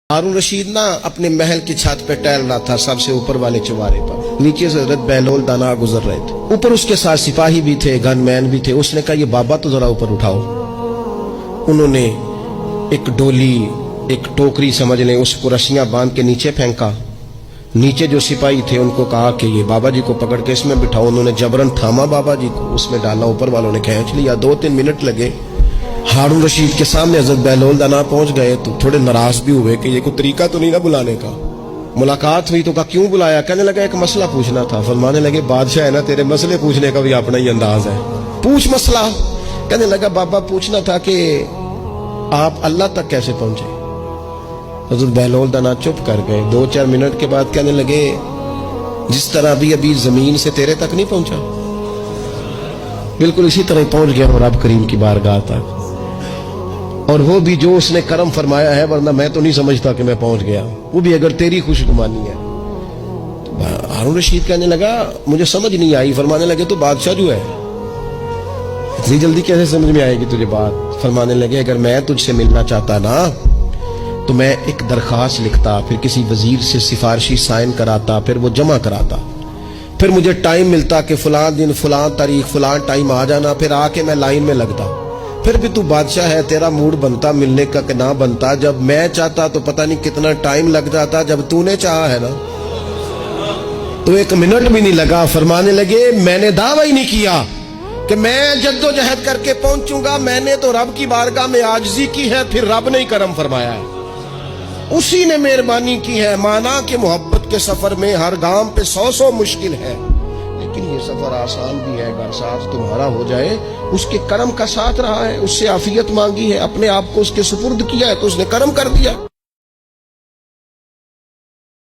हारून रशीद ना अपने महल की छत पे टहल रहा था, सबसे ऊपर वाले चौबारे पर। नीचे से हजरत बहलोल दाना गुजर रहे थे। ऊपर उसके साथ सिपाही भी थे, गनमैन भी थे। उसने कहा ये बाबा तो जरा ऊपर उठाओ। उन्होंने एक डोली, एक टोकरी समझ लें, उसको रस्सियां बांध के नीचे फेंका। नीचे जो सिपाही थे उनको कहा कि ये बाबा जी को पकड़ के इसमें बिठाओ। उन्होंने जबरन थामा बाबा जी को, उसमें डाला। ऊपर वालों ने खींच लिया। 2-3 मिनट लगे। हारून रशीद के सामने हजरत बहलोल दाना पहुंच गए तो थोड़े नाराज भी हुए कि ये कोई तरीका तो नहीं ना बुलाने का। मुलाकात हुई तो कहा क्यों बुलाया? कहने लगा एक मसला पूछना था। फरमाने लगे बादशाह है ना, तेरे मसले पूछने का भी अपना ही अंदाज है, पूछ मसला। कहने लगा बाबा पूछना था कि आप अल्लाह तक कैसे पहुंचे? हजरत बहलोल दाना चुप कर गए। 2-4 मिनट के बाद कहने लगे जिस तरह अभी जमीन से तेरे तक नहीं पहुंचा, बिल्कुल इसी तरह पहुंच गया और रब करीम की बारगाह तक। और वो भी जो उसने करम फरमाया है, वरना मैं तो नहीं समझता कि मैं पहुंच गया, वो भी अगर तेरी खुशगुमानी है। तो हारून रशीद कहने लगा मुझे समझ नहीं आई। फरमाने लगे तो बादशाह जो है, इतनी जल्दी कैसे समझ में आएगी तुझे बात? फरमाने लगे अगर मैं तुझसे मिलना चाहता ना तो मैं एक दरखास्त लिखता, फिर किसी वजीर से सिफारिशी साइन कराता, फिर वो जमा कराता, फिर मुझे टाइम मिलता कि फलां दिन फलां तारीख फलां टाइम आ जाना, फिर आके मैं लाइन में लगता। फिर भी तू बादशाह है, तेरा मूड बनता मिलने का कि ना बनता। जब मैं चाहता तो पता नहीं कितना टाइम लग जाता, जब तूने चाहा है ना तो 1 मिनट भी नहीं लगा। फरमाने लगे मैंने दावा ही नहीं किया कि मैं जद्दोजहद करके पहुंचूंगा। मैंने तो रब की बारगाह में आजिज़ी की है, फिर रब ने ही करम फरमाया है, उसी ने मेहरबानी की है। माना कि मोहब्बत के सफर में हर गांव पे 100 मुश्किल है, लेकिन ये सफर आसान भी है। अगर साथ तुम्हारा हो जाए, उसके करम का साथ रहा है, उससे आफियत मांगी है, अपने आप को उसके सुपुर्द किया है तो उसने करम कर दिया।